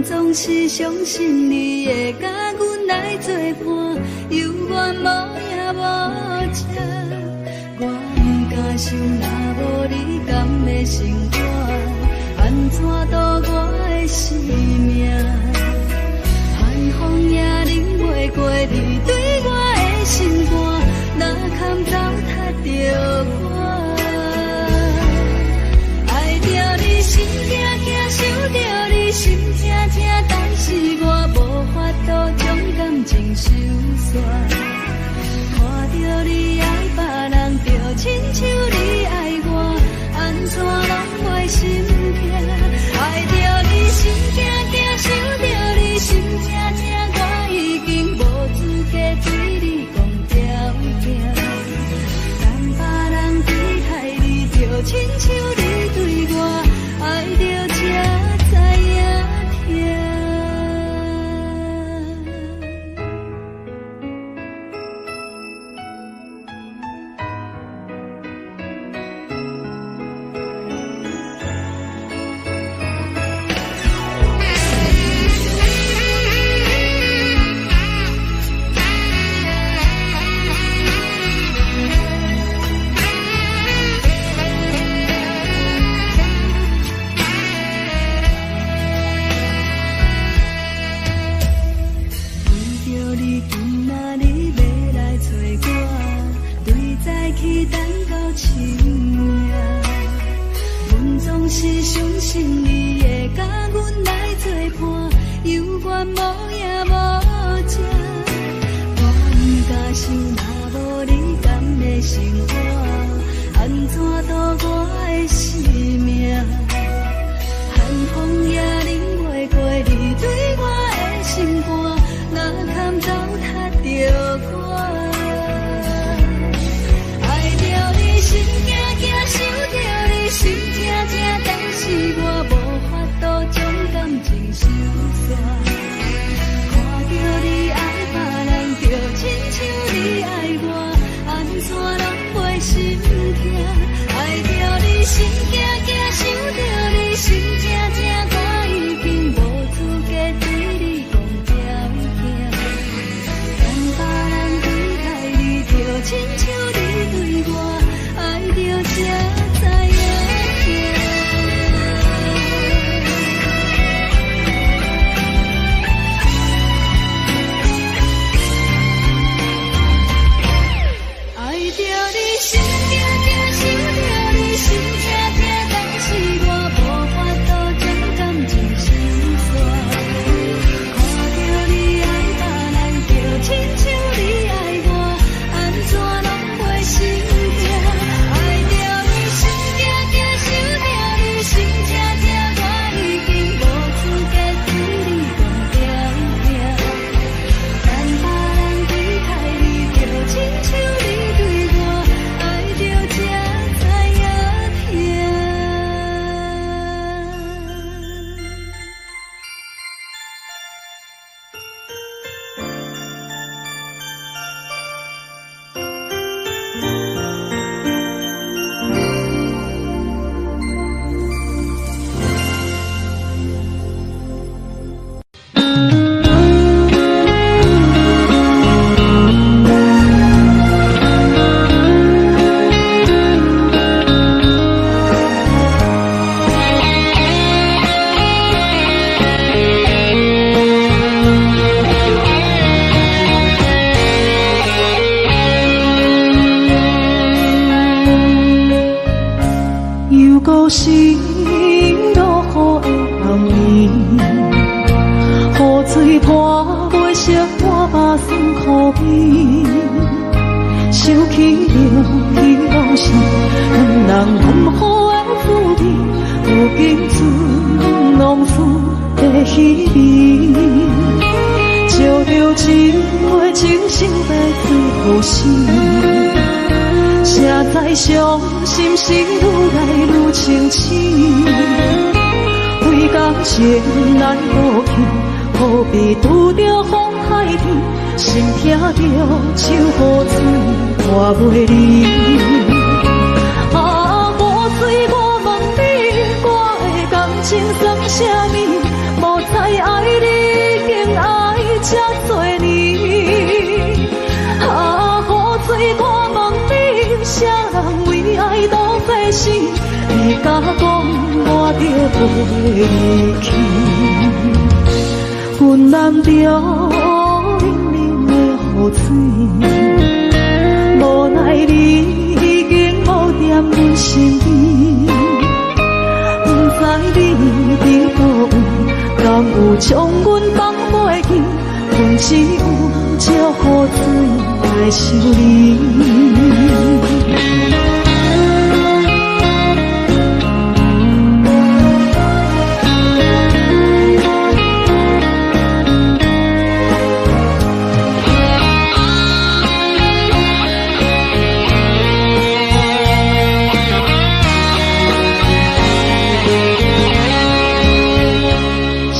总是相信你会甲阮来作伴，犹原无影无迹。我不敢想，若无你甘会生活，安怎度我的生命？寒风也忍袂过你对我的心肝，哪堪糟蹋着我？爱着你心痛痛，想着你心痛痛，但是我无法度将感情收煞。看着你爱别人，就亲像你爱我，安怎拢袂心痛？爱着你心痛痛，想着你心痛痛，我已经无资格对你讲条件。等别人对待你，就亲像你对我，爱着才知影痛。是相信你会甲阮来作伴，犹原无影无迹。我不敢想，若无你甘会生活，安怎度我的生命？寒风也忍袂过你对我的心肝，哪堪糟蹋着我？爱着你心痛痛，想着你心痛痛，但是我无法度将感情收煞。看着你爱别人，就亲像你爱我，安怎拢袂心痛？爱着你心痛痛，想着你心痛痛，我已经无资格对你讲条件。等别人无味，想起了彼往事，两人难好的滋味，如今只浪费的稀微。照着一回情深的最后死，谁知伤心是愈来愈清醒。为感情难过去，何必拄着风海天？心痛着手雨水看袂离。啊，雨水，我问你，我的感情算啥物？无知爱你，竟爱这多年。啊，雨水，我问你，啥人为爱都费死？你甲讲我着袂离去，阮难着冷冷的雨水，无奈你已经无踮阮身边，不知你伫倒位，敢有将阮放袂记？阮只有借雨水来想你。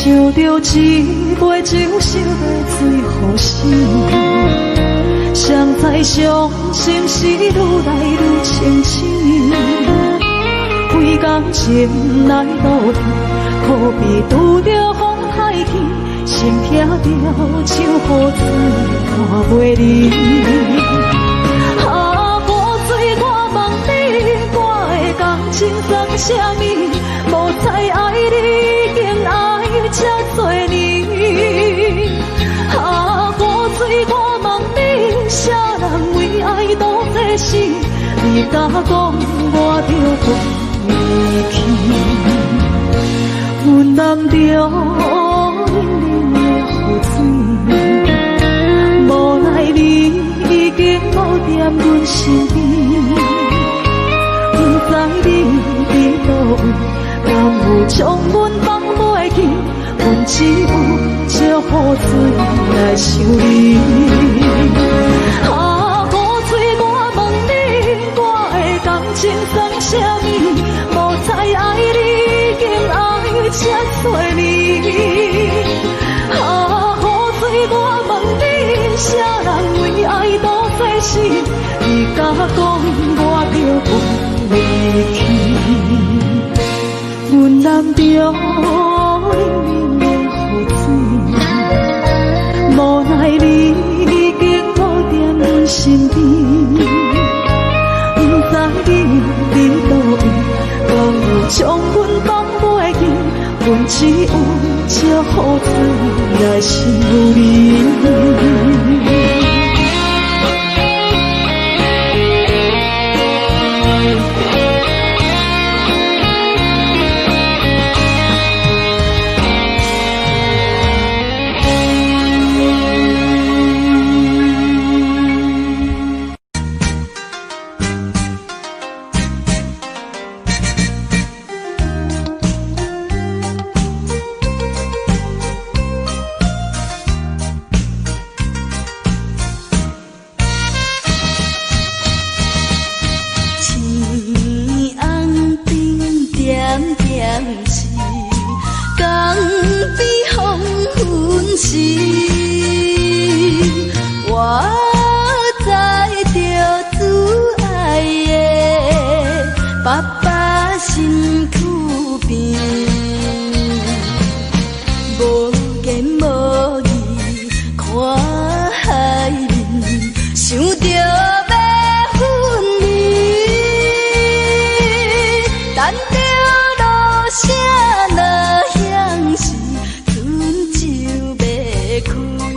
照着一杯酒烧的最后死，谁知伤心是愈来愈清醒。为感情来斗阵，何必拄着风太天？心痛着手雨水看袂离。啊，雨水，我问你，我的感情算啥物？无知爱你，竟爱这多年。啊，雨水，我问你，啥人为爱都这死？你甲讲我着袂离去，阮难着冷冷的雨水，无奈你已经无踮阮身边，不知你伫倒位，敢有将阮放袂记？阮只有借雨水来想你。啊，雨水，我问你，我的感情算啥物？无知爱你，竟爱这多年。啊，雨水，我问你，啥人为爱都费死？你甲讲我着袂离去，阮难着冷冷的雨水，无奈你已经无踮阮身边，不知你伫倒位，敢有将阮放袂记？阮只有借雨水来想你。春秋要开。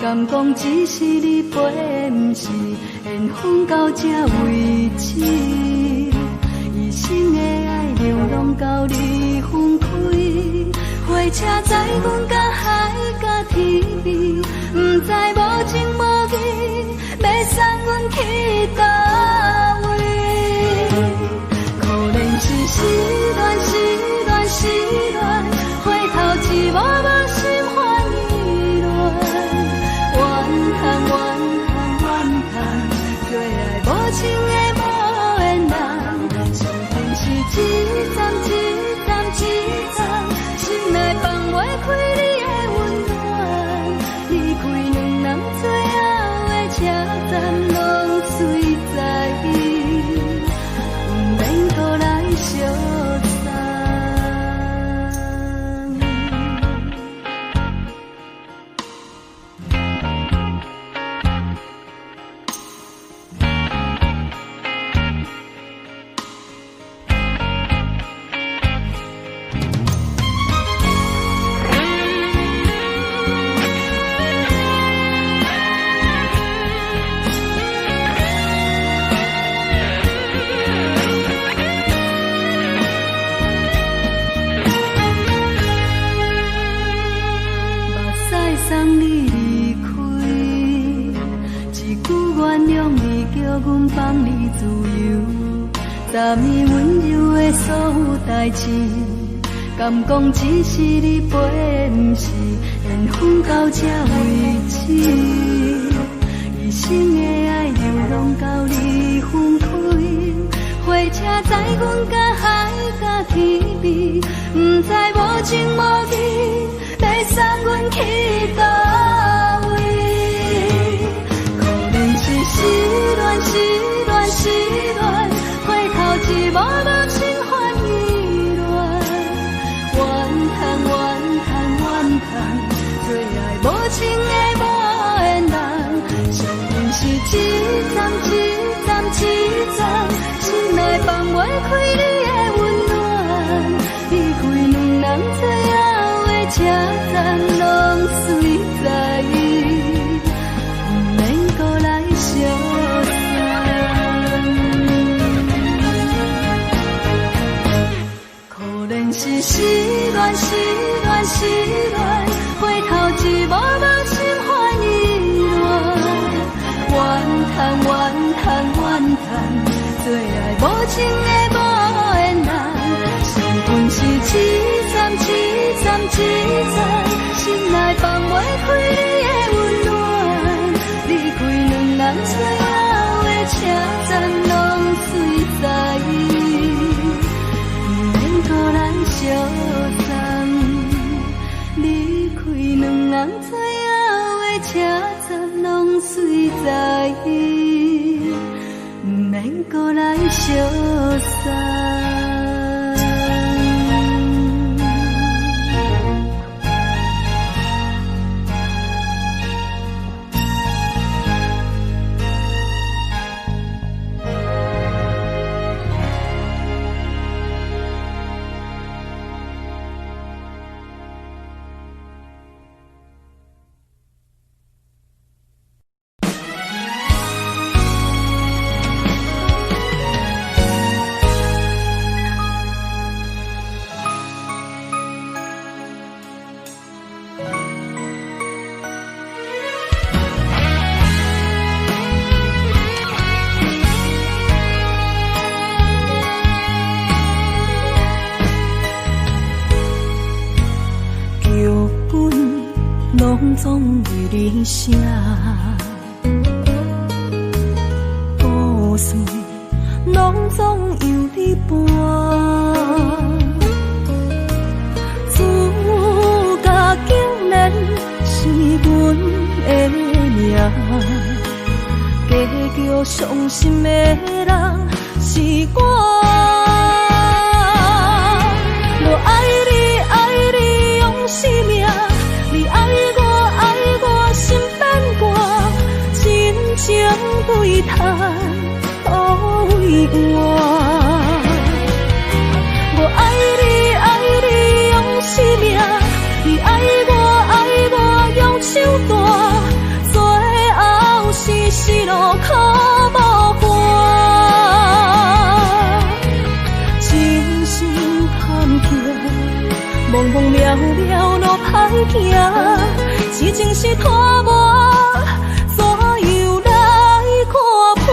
敢讲只是你陪，不是缘分到这为止。一生的爱流浪到你分开，火车载阮甲海甲天边，不知无情无义，要送阮去倒位？可能是失恋，失恋，失恋，回头一幕幕心烦意乱。怨叹，最爱无情的无缘人，上天是一站一站一站，心内放袂开你的温暖，离开两人最后的车站，拢随在不免搁来相送。昨暝温柔的所有代志，敢讲只是你陪，不是缘分到这为止。一生的爱流浪到你分开，火车载阮甲海甲天边，不知无情无义，要送阮去倒位？可能是失恋，失恋，失恋。一幕幕心烦意乱，怨叹，最爱无情的无缘人，上天是一站一站一站，心内放袂开你的温暖，离开两人最后的车站，拢随在不免搁来相送。是失恋，失恋，失恋，回头一幕幕心烦意乱，怨叹，最爱无情的无缘人，上天是一站一站一站，心内放袂开你的温暖，离开两人最后的车站，拢随在搁来相送，离开两人最后的车站，拢随在不免搁来相送。总为你写，故事拢总由你伴。主角竟然是阮的命，结局伤心的人是我。我爱你，爱你用生命，你爱我心变卦，真情对待都为我。我爱你，爱你用生命，你爱我用手段，最后是死路靠无伴，真心坎坷。茫茫渺渺路歹行，痴情是拖磨，怎样来看破？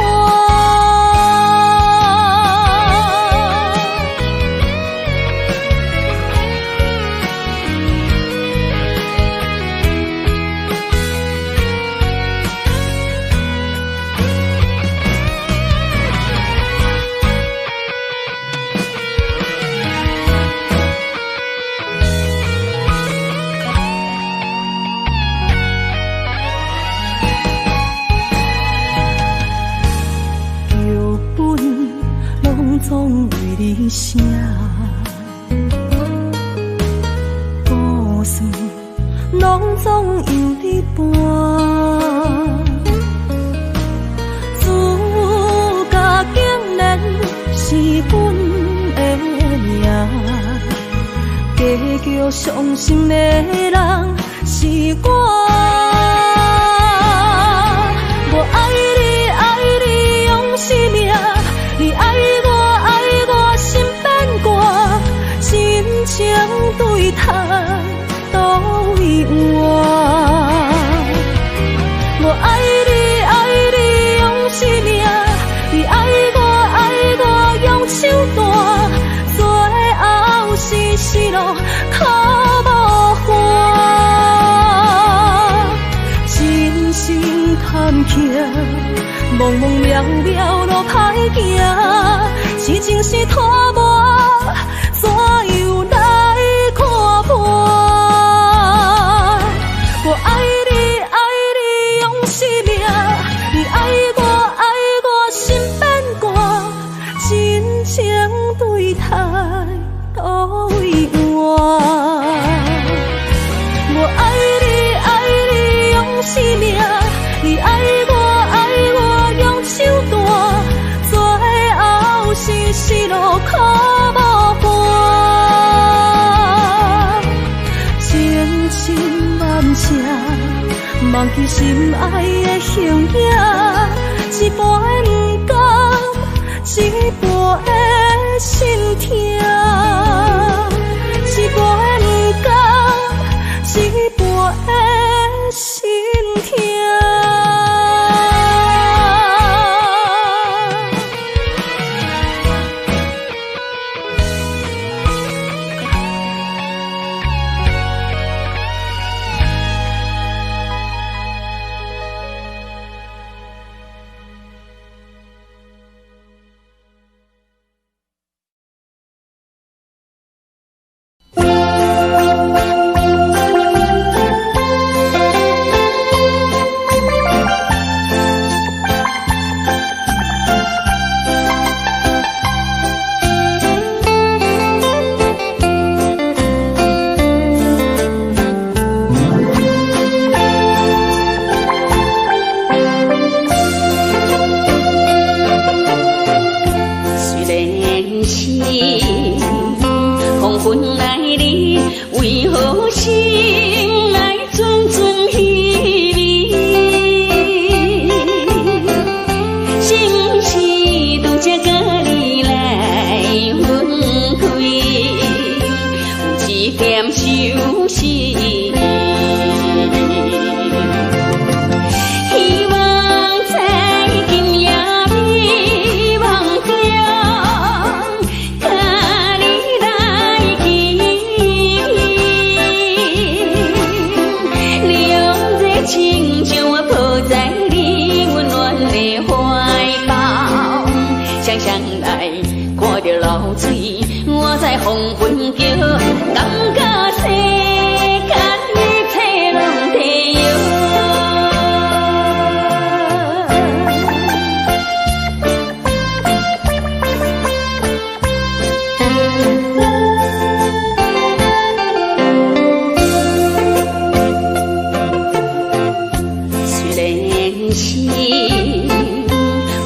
总为你写，故事拢总由你伴。主角竟然是阮的命，结局伤心的人是我。我爱你，爱你用生命，你爱我心变卦，真情对待都为我。我爱你，爱你用生命，你爱我用手段，最后是死路靠无伴，真心坎坷。茫茫渺渺路歹行，痴情是拖磨，怎样来看破？我爱你，爱你用生命，你爱我心变卦，真情对待都为我。我爱你，爱你用生命，你爱我手段，最后是死路靠无伴，千真万确，忘记心爱的形影，一半的不甘，一半的心痛，一半的不甘，一半的心痛。风云叫，感觉世间一切拢地摇。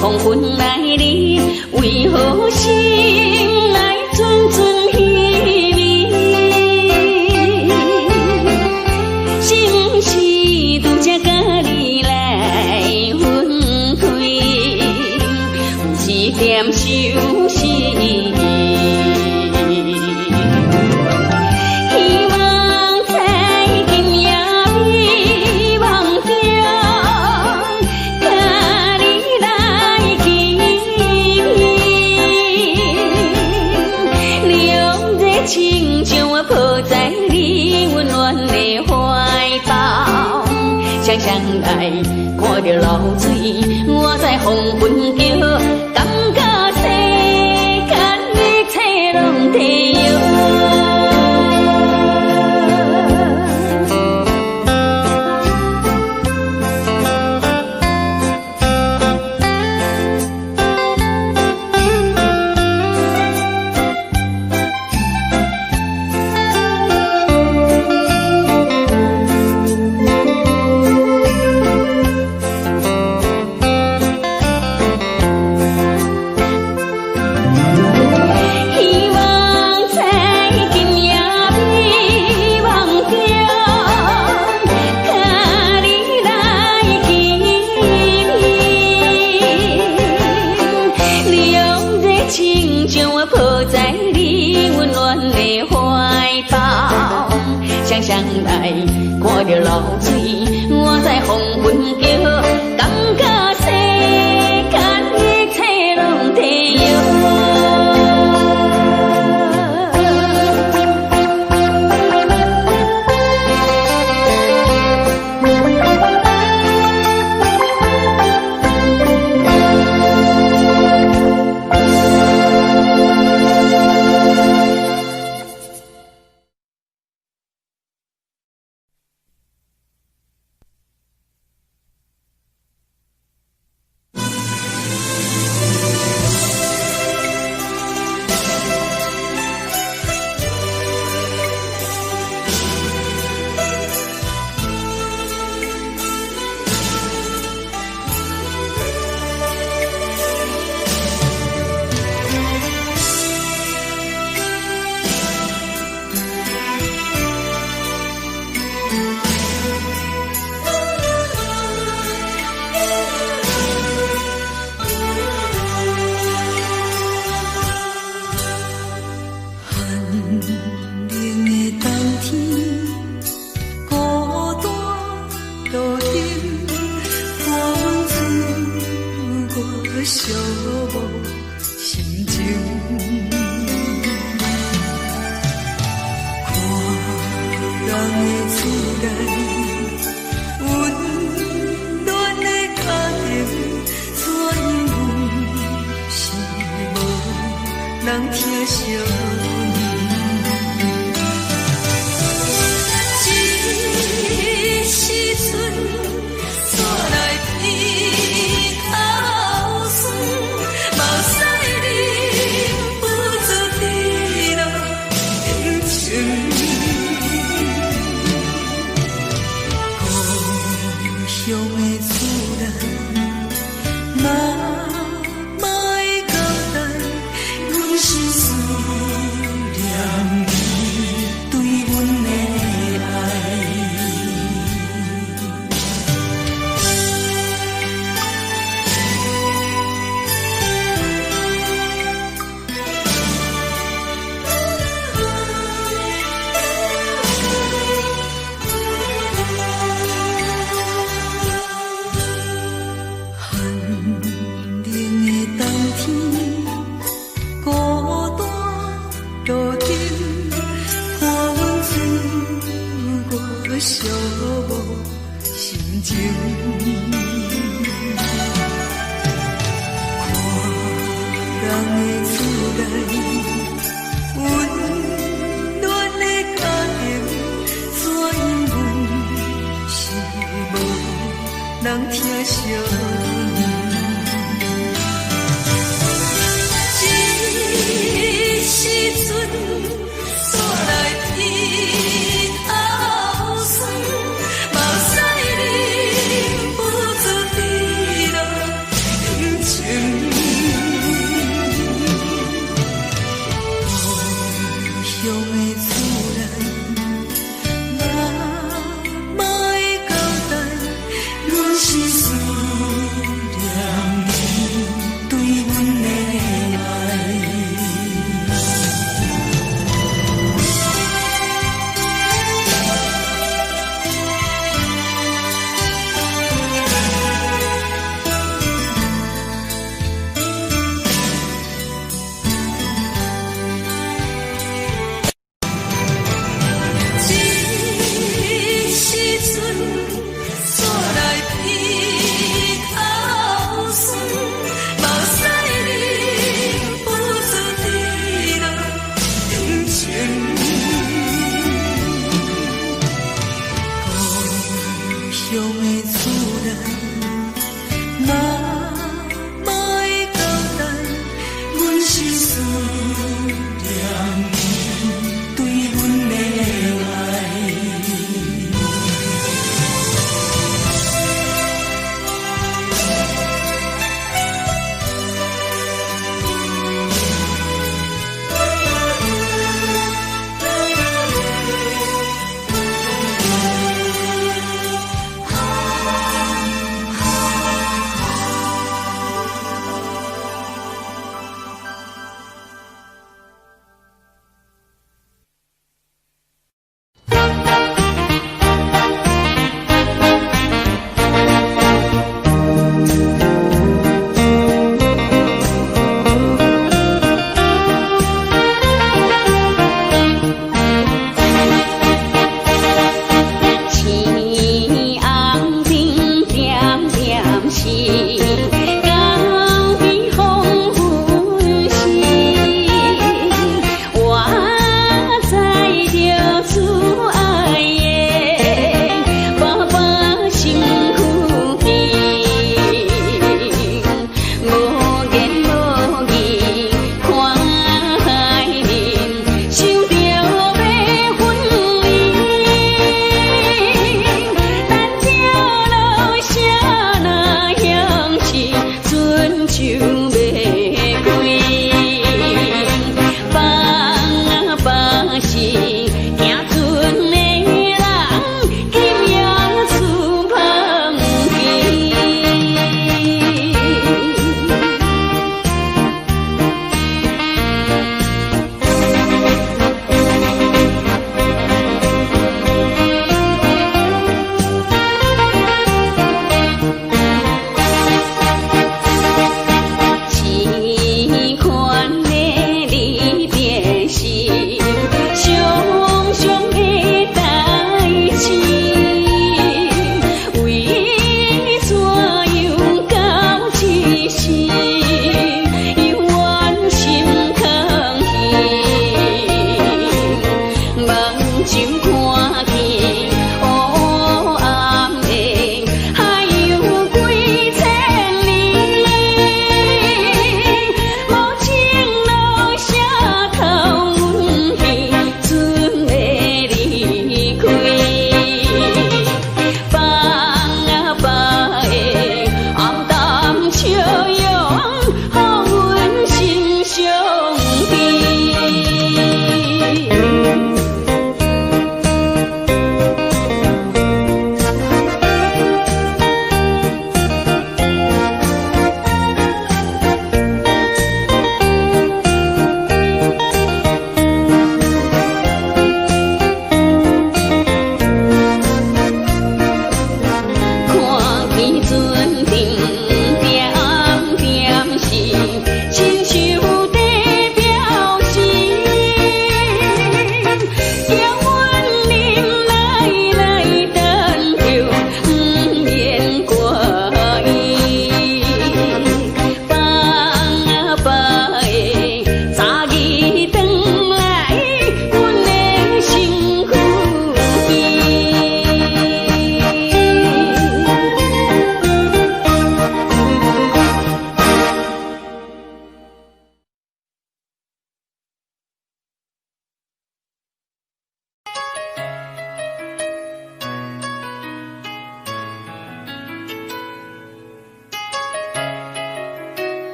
黄昏来临，为何心来阵阵稀微？是不是拄则甲你来分开，有一点伤心？亲像我抱在你温暖的怀抱，双双爱，看着流水，我在风云叫，感觉世间一切拢地摇。将我抱在你温暖的怀抱，双双来，看着流水，我在风云叫，感觉世间一切拢地摇。寂寞心情，看人的厝内温暖的家庭，怎样是无人疼惜。乡的厝内，妈妈的交代，阮心事。人疼惜阮。这时阵煞来天后酸，嘛使你不知滴落感情。故乡的主人，莫会交代，阮是思念你对阮的爱。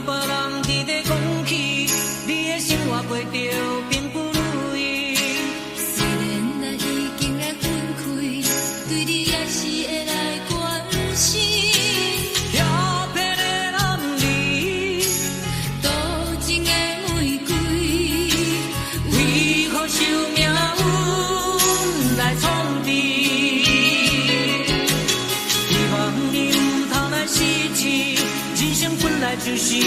别人伫咧讲起，你的生活过着并不如意。虽然咱已经来分开，对你也是会来关心。漂泊的男儿，多情的玫瑰，为何受命运来创治？希望你唔通来失志，人生本来就是一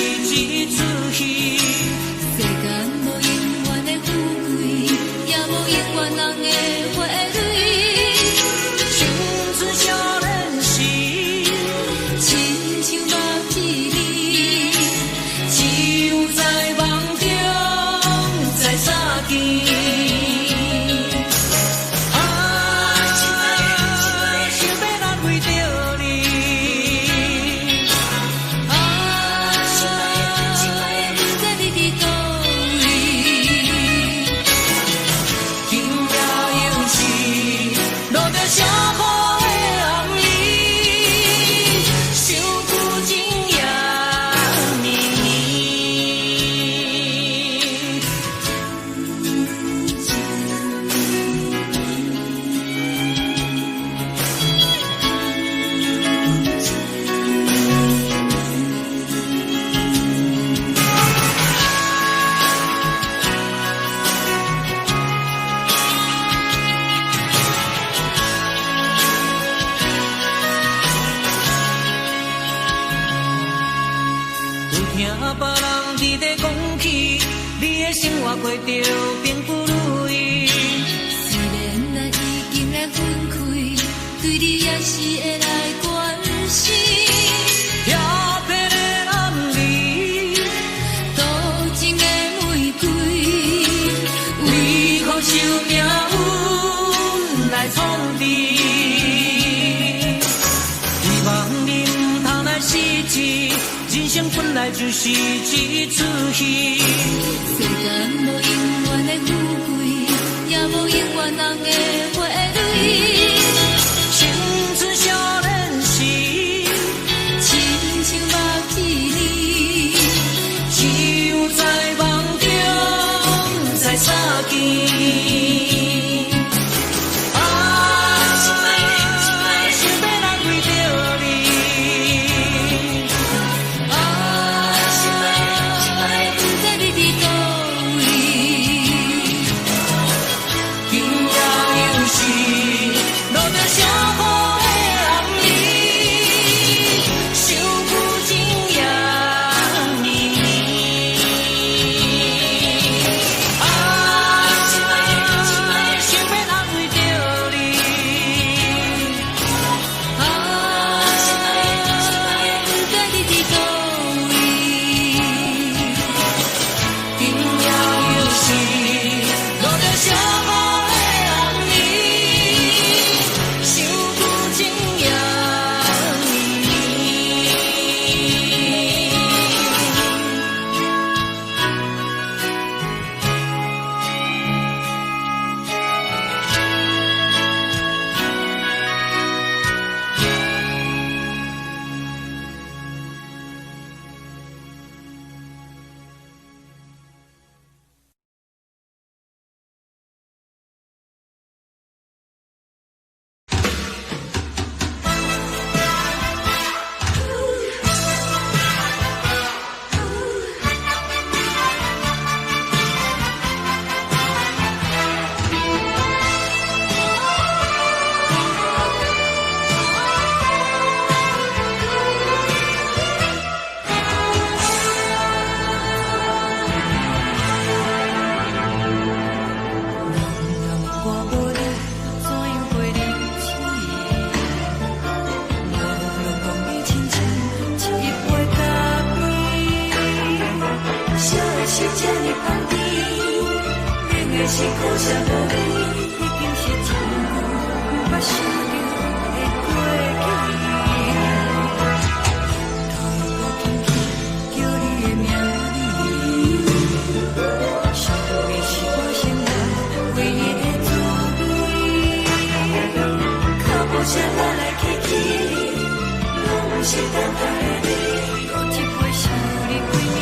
出戏。世间无永远的富贵，也无永远人的花蕊。青春少年时，亲像目一日，只有在梦中才相见。过着并不如意，虽然咱已经来分开，对你也是会来关心。漂泊的男儿，多情的玫瑰，为何受命运来创治？希望你唔通来失志，人生本来就是一出戏。世间无永远的富贵，也无永远人的花蕊。青春少年时，亲像目一日，只有在梦中才相见。是苦涩无味，已经是一句不捌想着的过去。透过天气叫你的名字，想的是我心内唯一的滋味。脚步声来来去去，拢不是等待的你，有一杯想你归。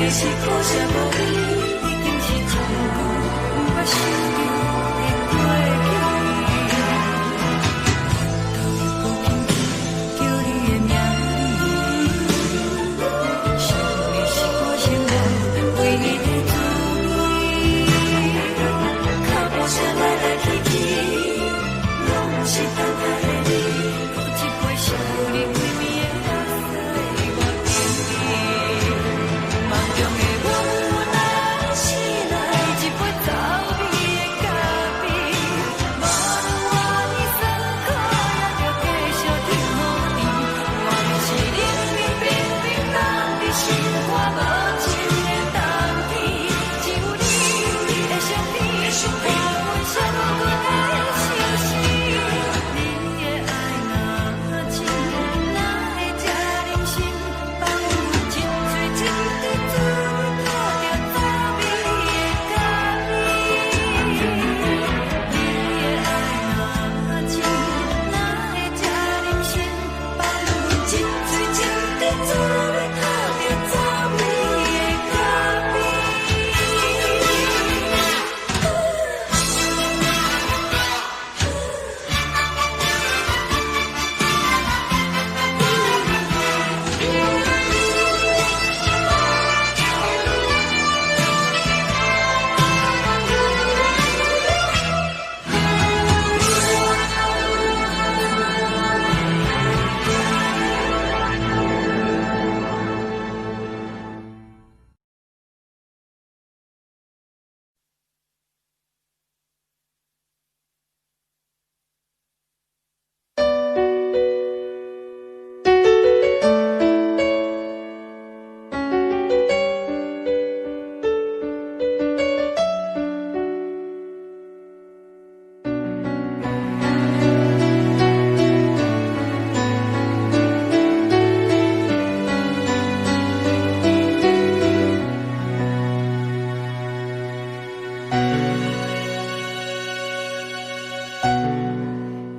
是苦涩无味，已经是一句无法想着的过去。头一步轻轻叫你的名字，想的是我生活为你的滋味，脚步声来来去去，拢是等待的你，喝一杯少年微暝的汗水，我甜蜜。梦中的我，来醒来一杯走味的咖啡，无论我呢酸苦，也着继续甜好甜。我就是冷冷冰冰放伫心肝无情的冬天，只有你的相片，陪阮写无困的相思。你的爱若真，哪会这忍心放阮一嘴一滴滋味，喝着走味的咖啡？你的爱若真，哪会这忍心放阮一嘴一滴滋味，喝着走味的咖啡？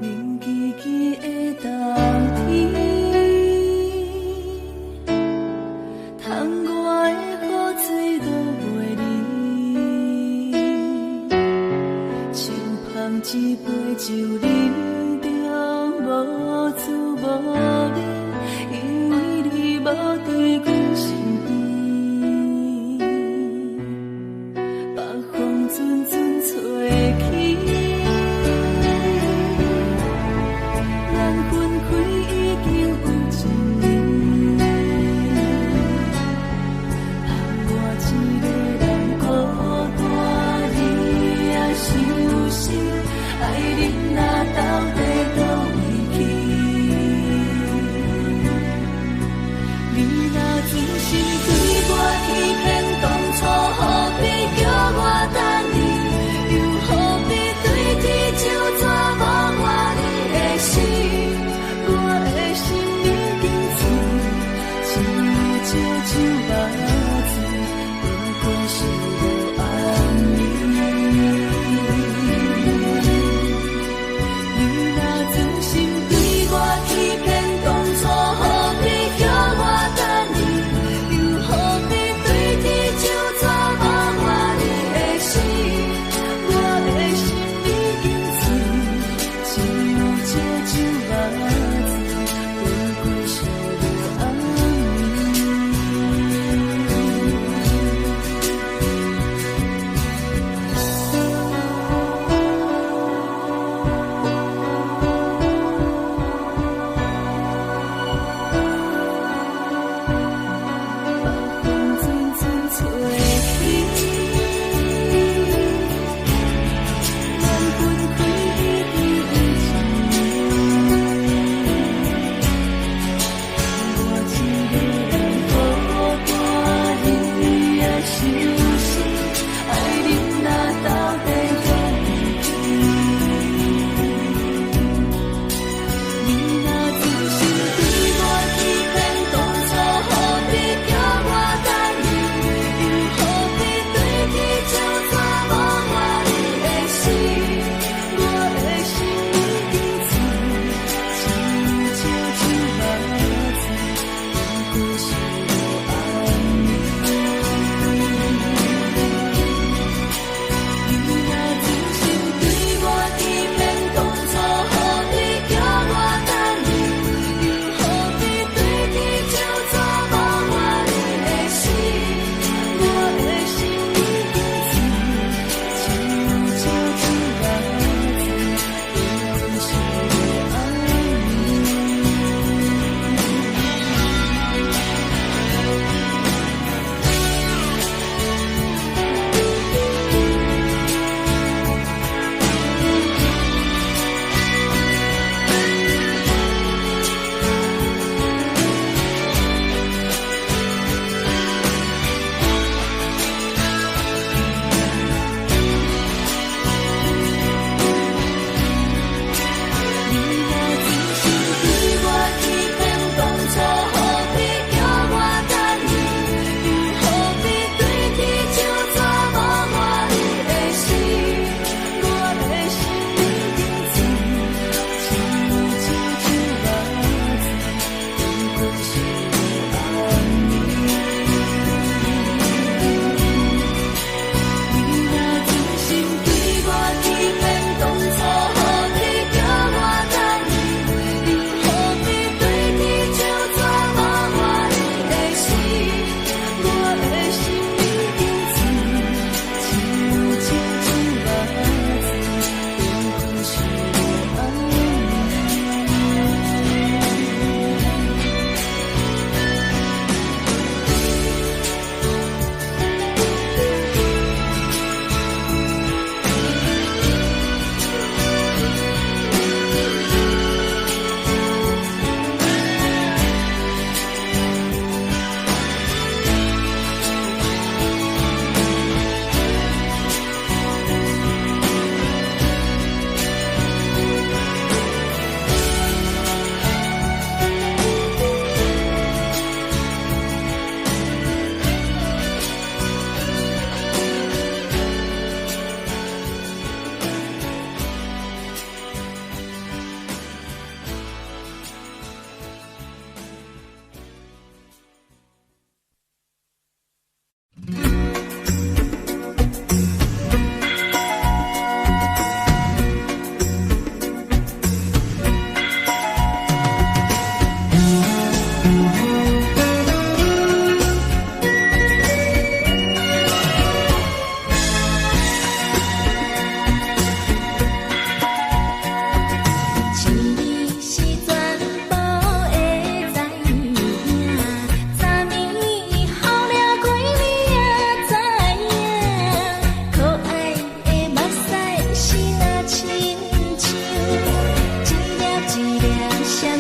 冷叽叽的冬天，窗外的雨水落袂离，像捧一杯酒饮着无滋无味，因为你无伫阮身边，北风阵阵吹起。咱分开已经有一年，盼我一个人孤单，你也伤心，爱你若到底倒位去？你若真心对我欺骗，当初何必叫我等你？又何必对天就这无我你的心？我的心已经碎，只有少少目子，不过是无安眠。你若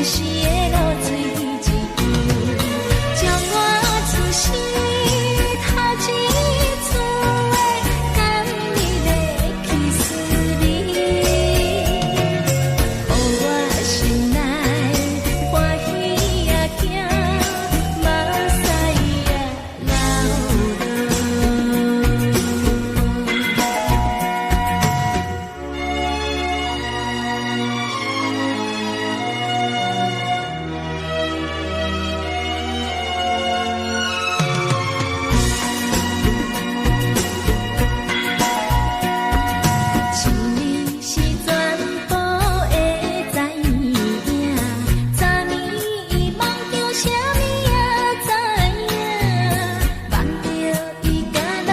时的露水一滴，将我出世头一次的感你的气思你，予我心内欢喜也惊，目屎也流一年是全部会知影，昨年伊梦着啥物也知影，梦着伊甲郎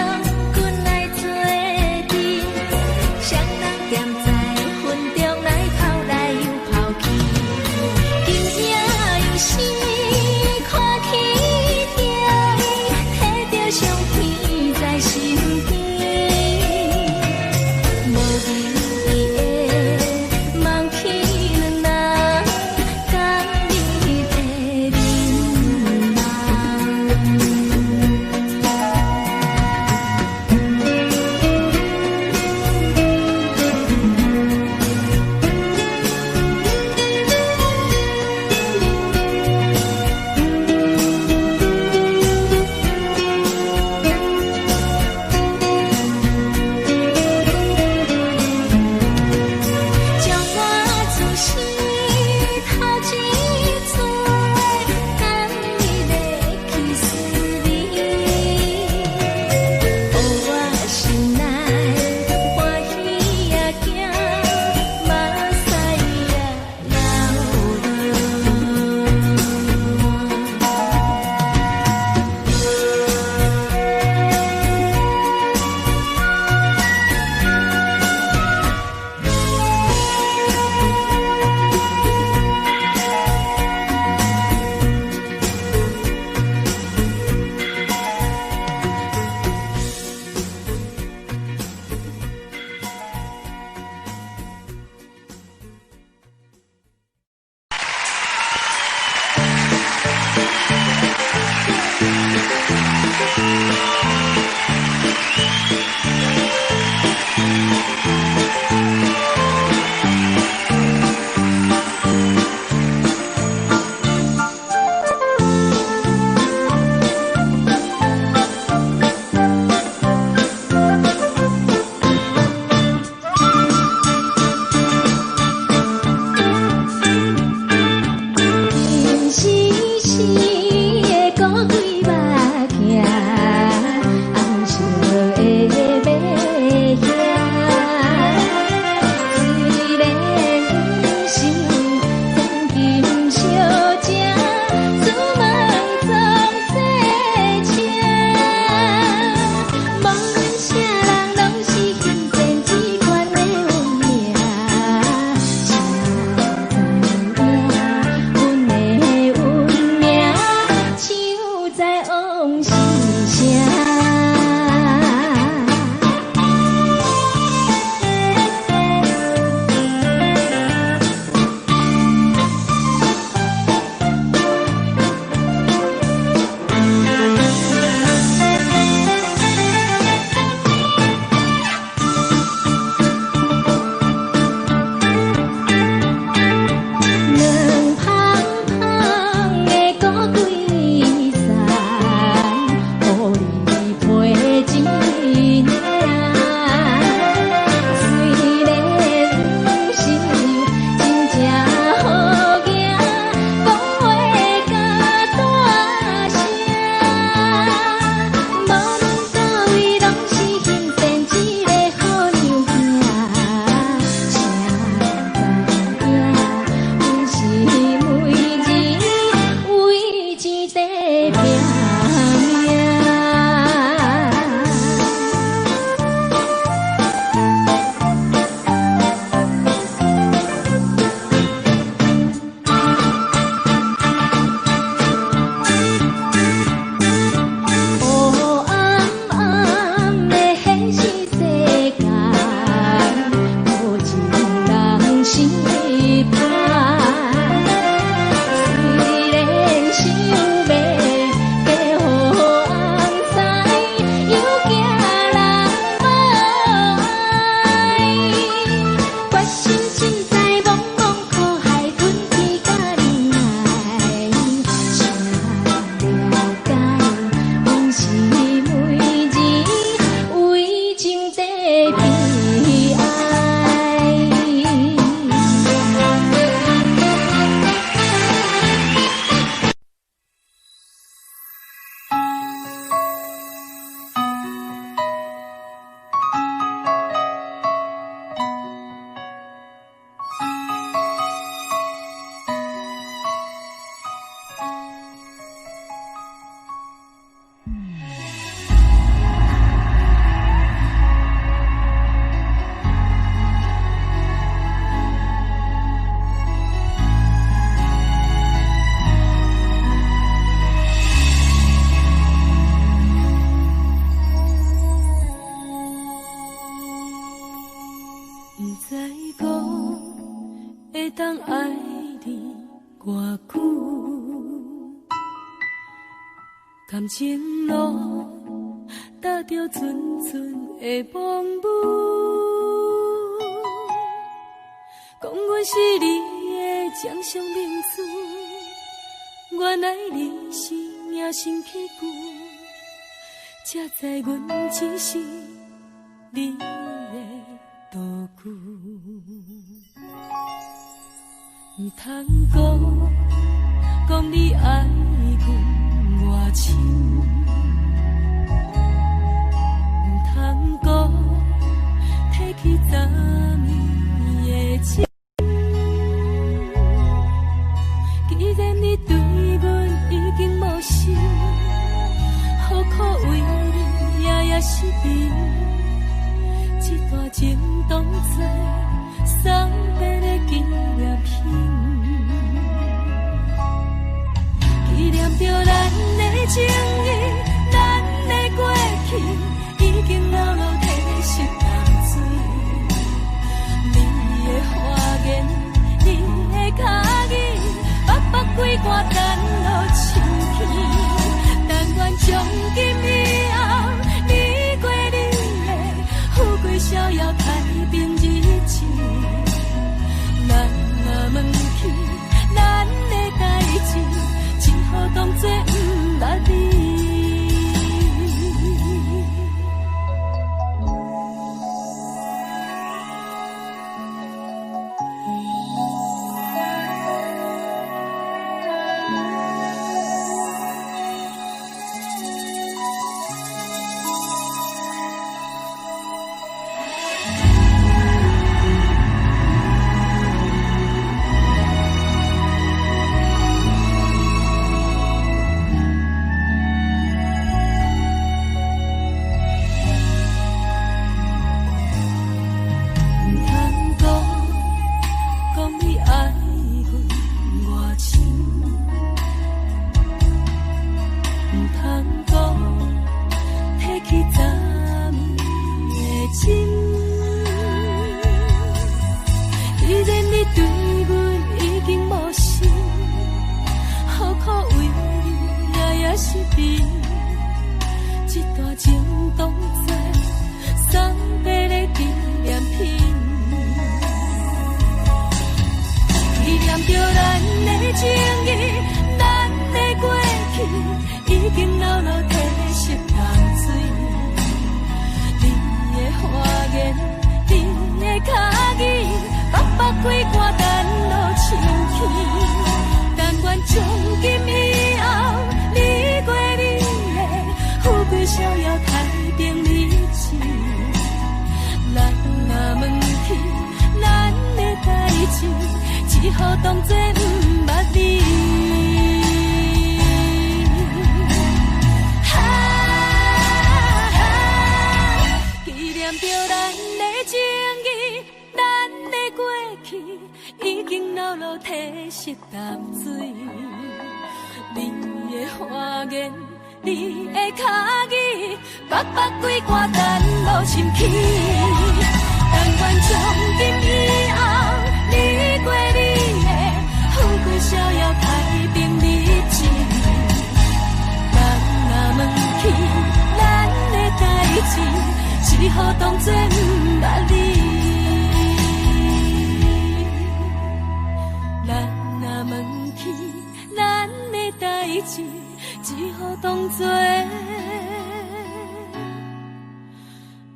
君来做阵，双人踮在云中来跑来又跑去，今夜又是看起着伊，摕着相片在身边。无眠伊的梦去两人，共你的眠将我出世头一次的感你的气思你，予我心内欢喜也惊，目屎也金丝丝的古鬼目镜，红色的马兄，虽然不是黄金小姐，自问总多情，无论啥人拢是欣赏这款的运命，谁知影阮的运命就在往是啥？两胖胖的古鬼衫，予你配一领。虽然不是真正好囝，讲话甲大声，无论到位拢是欣赏一个好娘兄。谁知影？阮是每日为钱在拼命。黑暗暗的现实世间，无情人是歹。会当爱你偌久？感情路踏着阵阵的风雨，讲阮是你的掌上明珠，原来你是命生起句，才知阮只是你的道具。唔通讲你爱阮偌深，唔通讲提起昨暝的情。既然你对阮已经无心，何苦为你夜夜失眠？这段情当作送别的纪念品。纪念着咱的情谊，咱的过去，已经老老褪色淡水。你的花言，你的脚语，白白几挂等落深天。但愿从今以后，你过你的富贵逍遥太平日子。咱若问起咱的代志，只好当作不捌你。只好当作不捌你。纪念着咱的情谊，咱的过去，已经老老褪色淡水。你的花言，你的脚语，白白几挂等落深起。但愿从今以后，你过你的富贵逍遥太平日子。咱若问起咱的代志，只好当作不捌你。咱若问起咱的代志，只好当作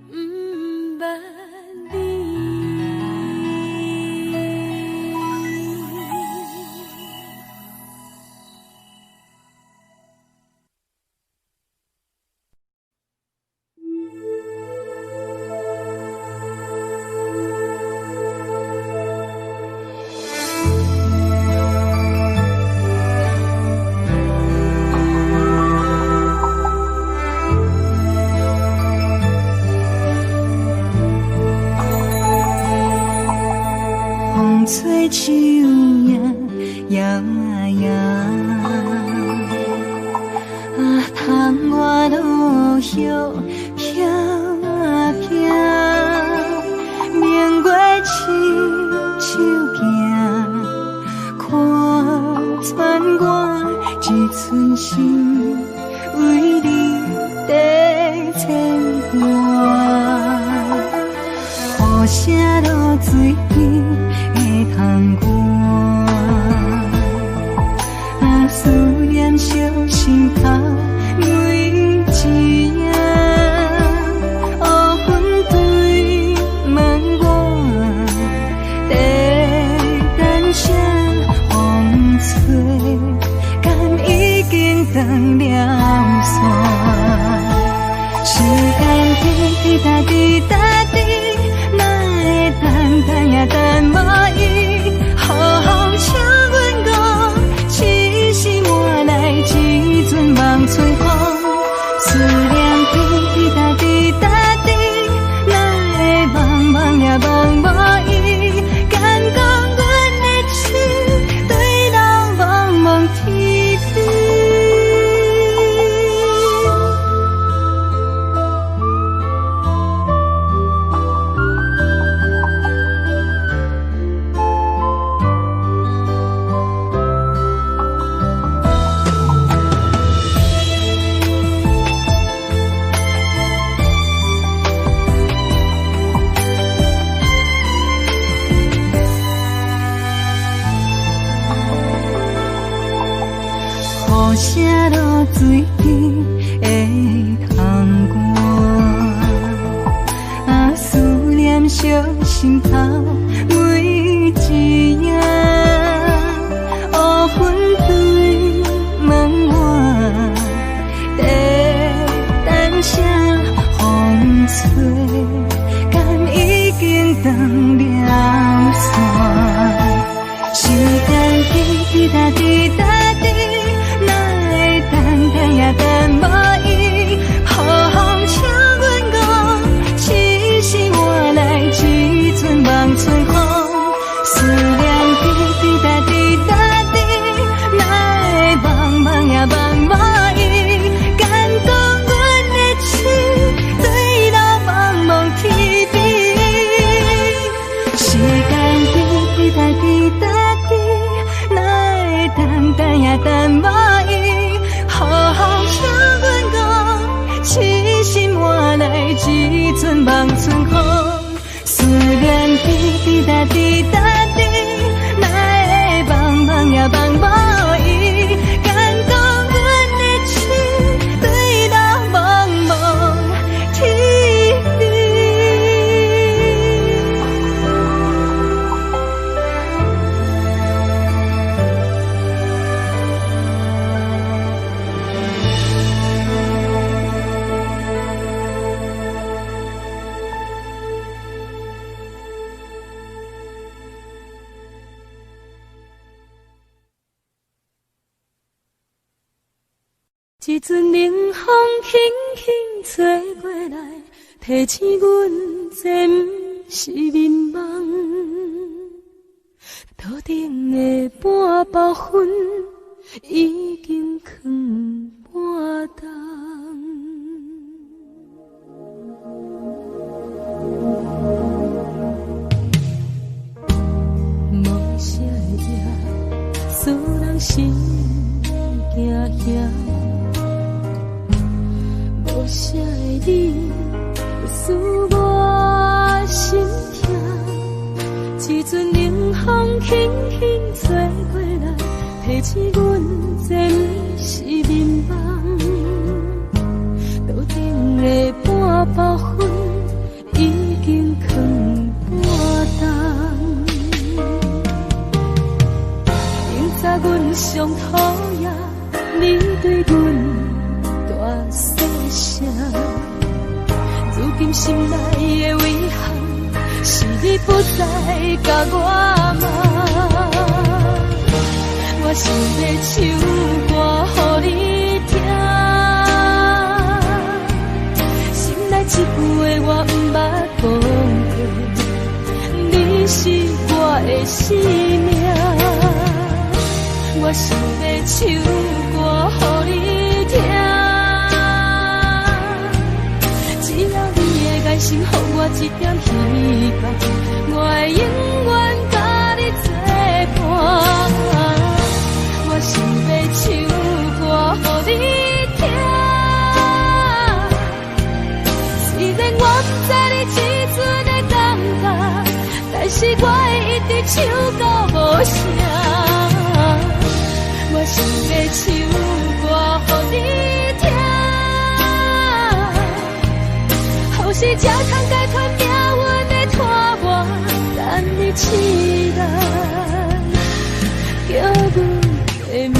不捌你。吹树影摇啊摇，啊，窗外落叶飘啊飘，明月亲手行，寸心为你在牵挂，雨声落水边的窗外，思念烧心头每一夜，乌云对门外，在等啥风吹，敢已经断了线。时间滴答滴答滴，哪会等也等无伊，好好请阮讲，痴心换来一阵梦春风。思念滴答滴答滴，哪会茫茫也茫无伊，敢讲阮的痴对人茫茫天边。雨声落水边的窗外，思念烧心头每一夜，乌云对门外，在等啥风吹，敢已经断了线。时间滴答滴答滴，等也等无伊，好好请阮讲，痴心换来一阵梦春风。思念滴答滴答滴，哪会茫茫也茫无伊，敢讲阮的痴对人茫茫天边。时间滴答滴答滴，哪会等也等无伊，好好请阮讲，痴心换来一阵梦春风。思念滴答滴答滴，哪会茫茫也茫无伊，敢讲阮的痴对人茫茫天边。一阵冷风轻轻吹过来，提醒阮这不是眠梦。头顶的半包云已经藏半冬。无啥会惹，使人心惊惊。无啥的你，使我心痛。一阵冷风轻轻吹过来，提醒阮这不是眠梦。头顶的半包云已经藏半冬。明早阮上讨厌你对阮大细声，如今心内的遗憾，是你不再甲我骂。我想要唱歌予你听，心内一句话我不捌讲过，你是我的生命。我想要唱歌予你听，只要你会爱心予我一点希望，我会永远甲你作伴。我想要唱唱到无声，我想要唱歌予你听，后世才通解脱命运的拖磨，等你起来叫阮的名。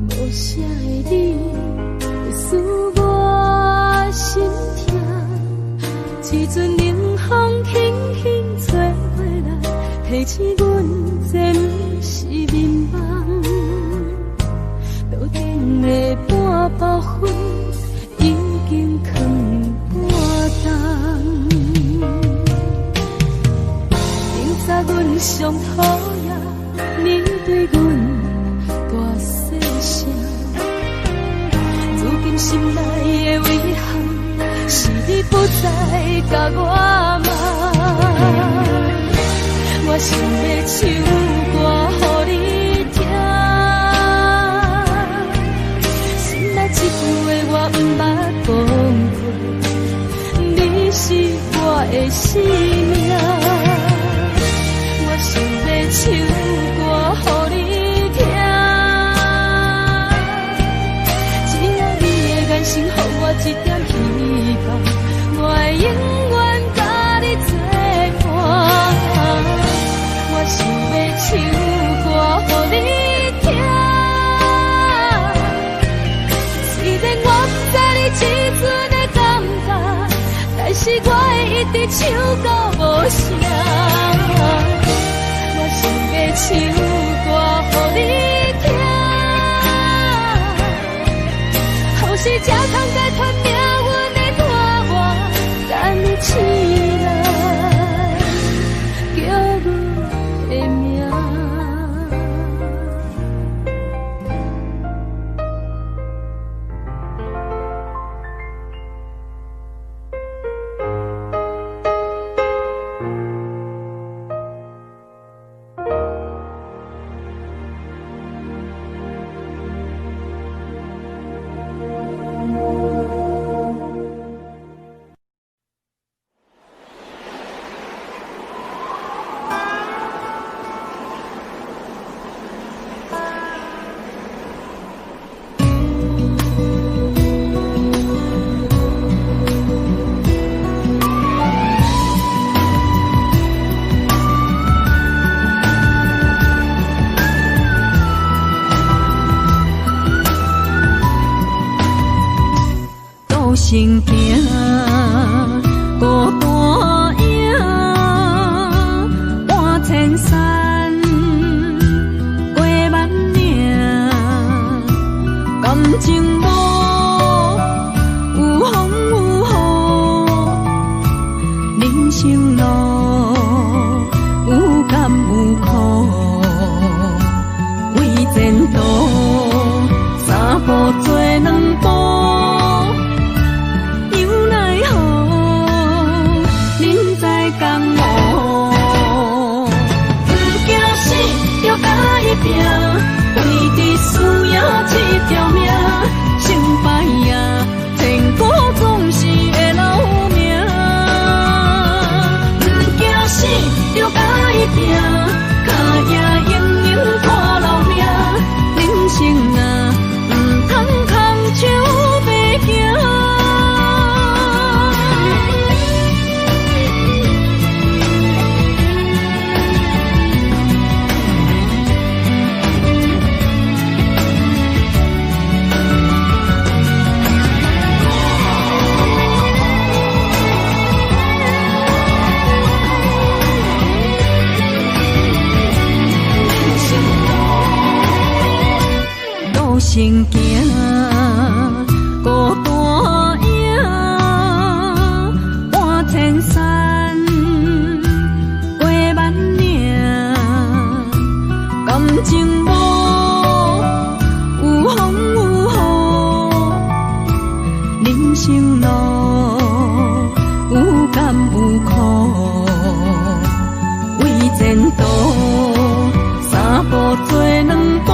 无啥的你会使我心痛，一阵冷风轻轻吹过来，提醒阮这不是眠梦。头顶的半包云已经藏半冬，明早阮上讨厌你对阮大细声，如今心内的遗憾，是你不再甲我问。我想要唱歌予你听，心内一句话我不捌讲过，你是我的生命。我想要唱歌予你听，只要你的眼神予我一点希望，我会永远甲你作伴。我想要唱歌予你听，虽然我不知你这阵的感觉，但是我会一直唱到无声。我想要唱歌予你听，后世才通解脱命运的拖磨，等你起来叫阮的名。心行，孤单影，半千山，过万岭，感情无有风有雨，人生路有甘有苦，为前途三步做两步。鸟声行，孤单影，半千山，过万岭，感情无有风有雨，人生路有甘有苦，为前途三步做两步。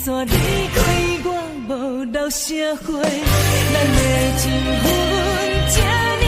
山离开我无留社会，咱的情分这呢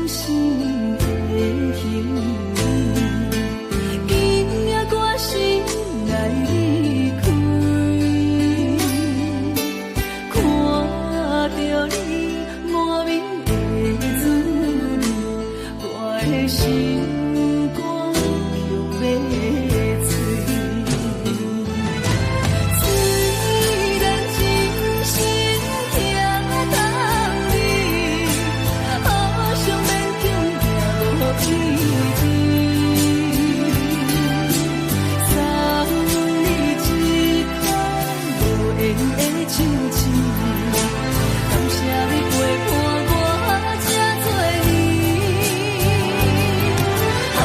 心的形，今夜我心来离开，看着你满面的滋味，我的心肝就要碎。虽然真心疼你，好想勉强也无意义。送你一款无言的手指，感谢你陪伴我这多年。啊，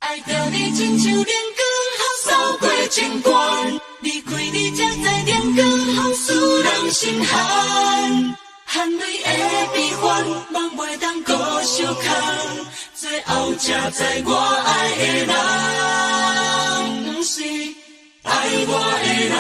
爱着你亲像连光，好扫过千关。离开你才知连光，好使人心寒。含泪的悲欢，望袂当搁相牵。最后才知我爱的人，不是爱我的人。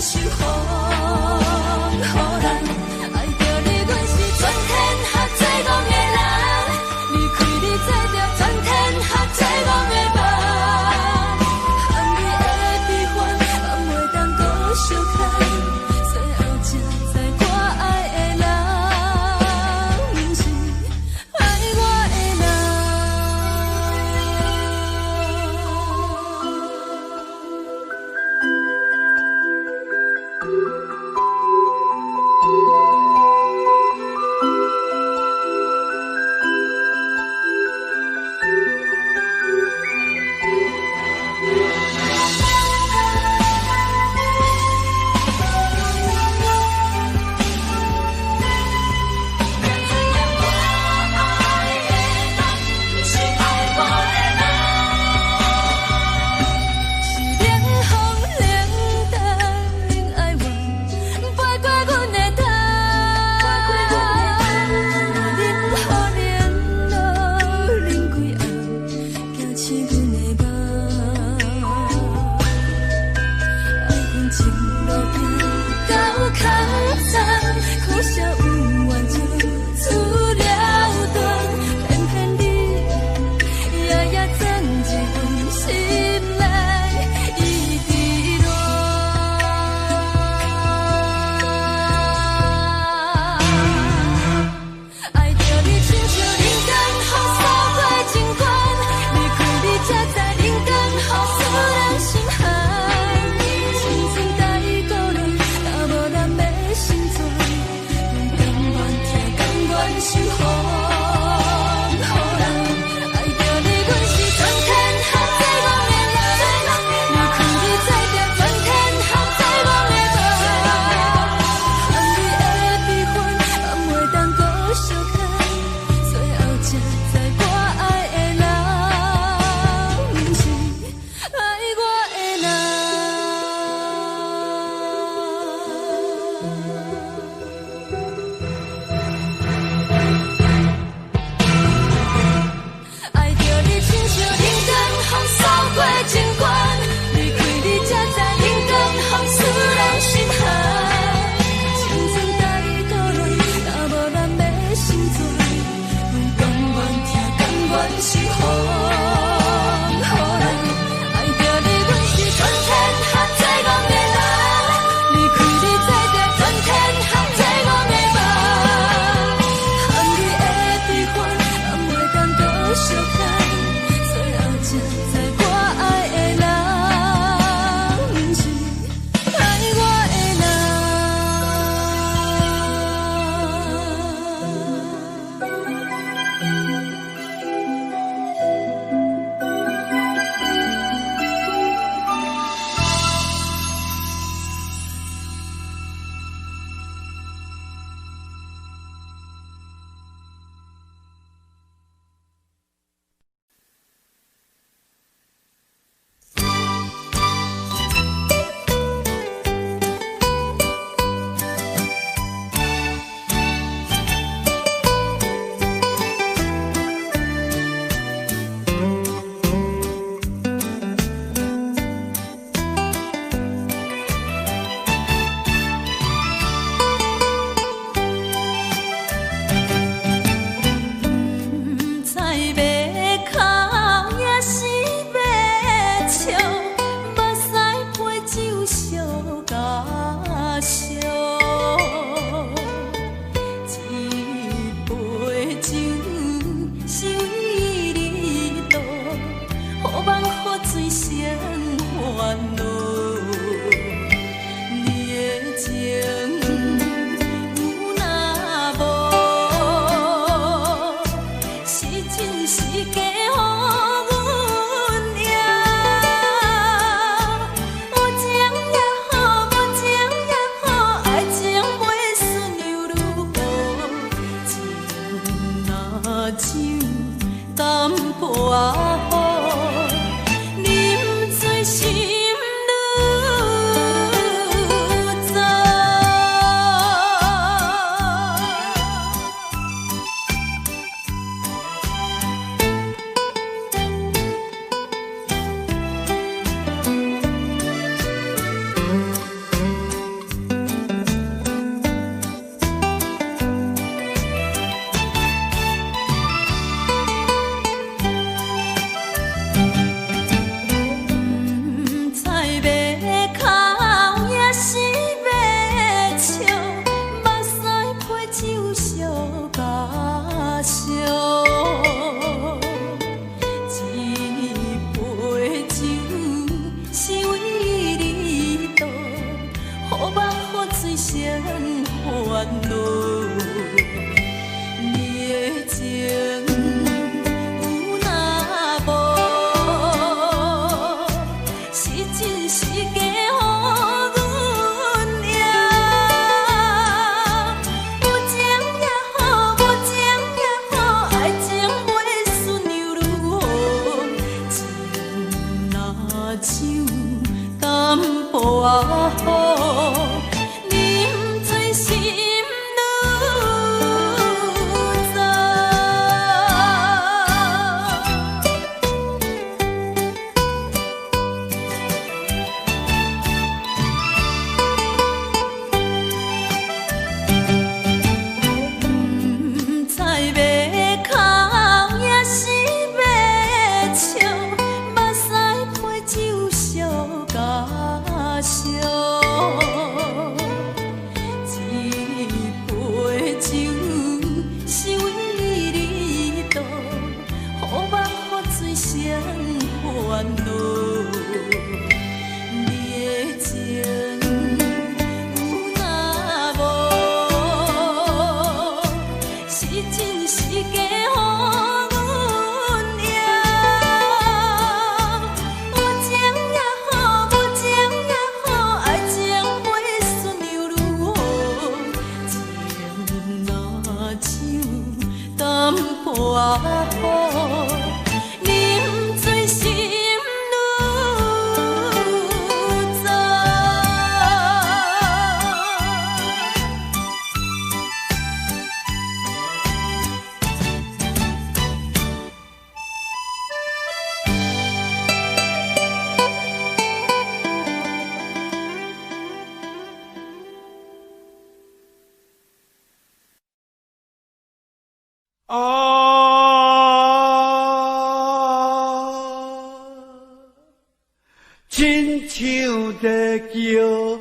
是风，予人爱着你，阮是全破雨，啉醉心愈早。亲像在叫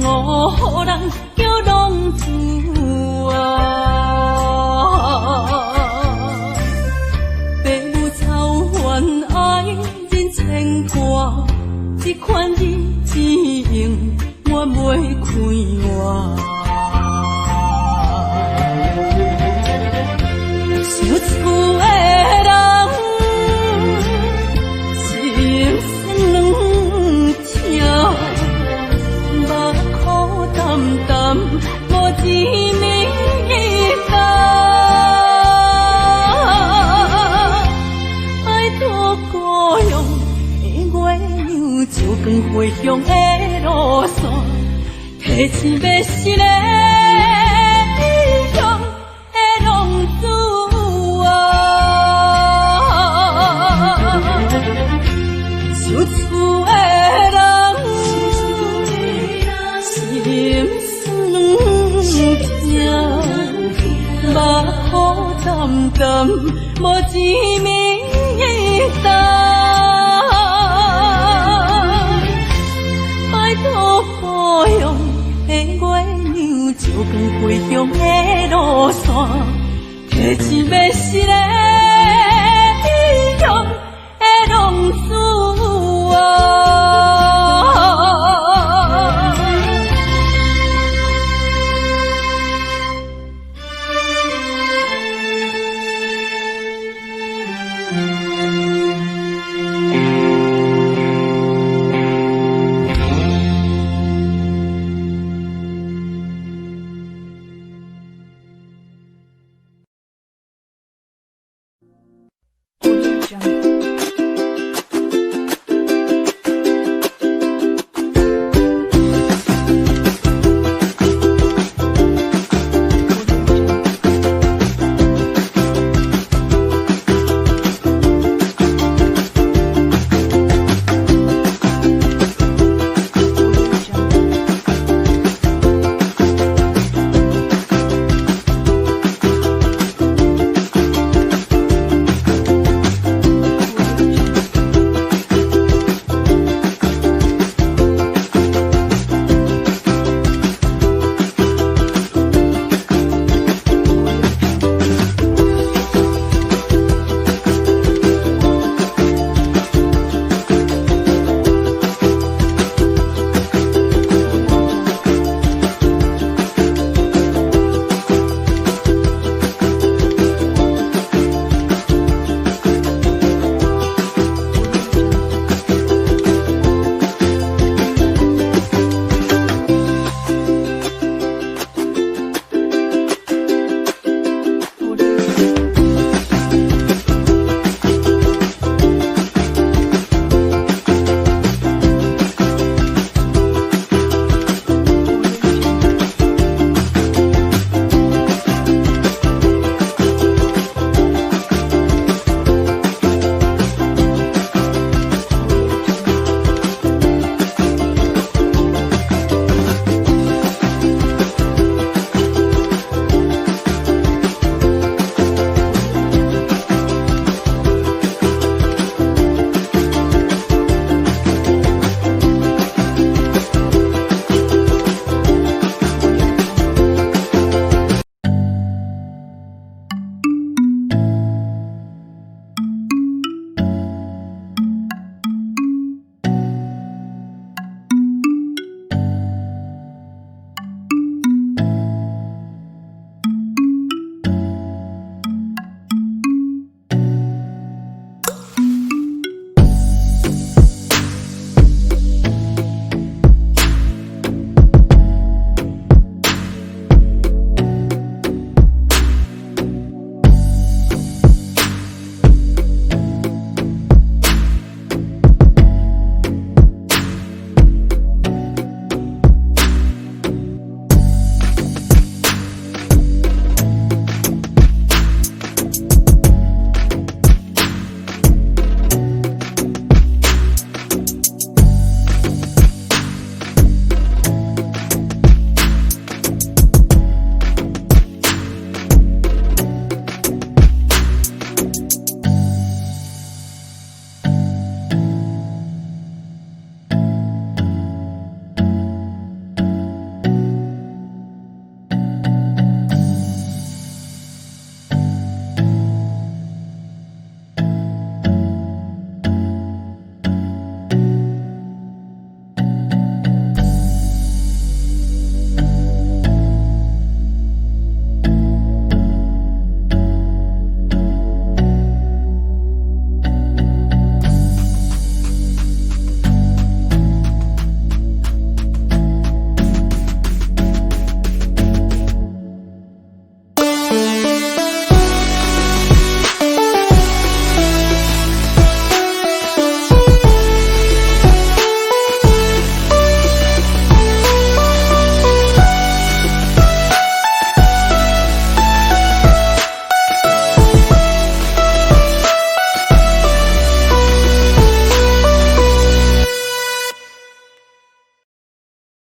我予人叫浪子啊！款日子用，我袂开我。想厝的人，心酸两条，目苦淡淡，无滋味甘。拜托故乡的月亮，照光回乡的路线，提醒要是个异乡的浪子啊，想厝的人，心酸两条，目苦淡淡，无滋味甘。拜托故乡的月亮，照光回乡的路线，提醒要是个异乡的浪子啊。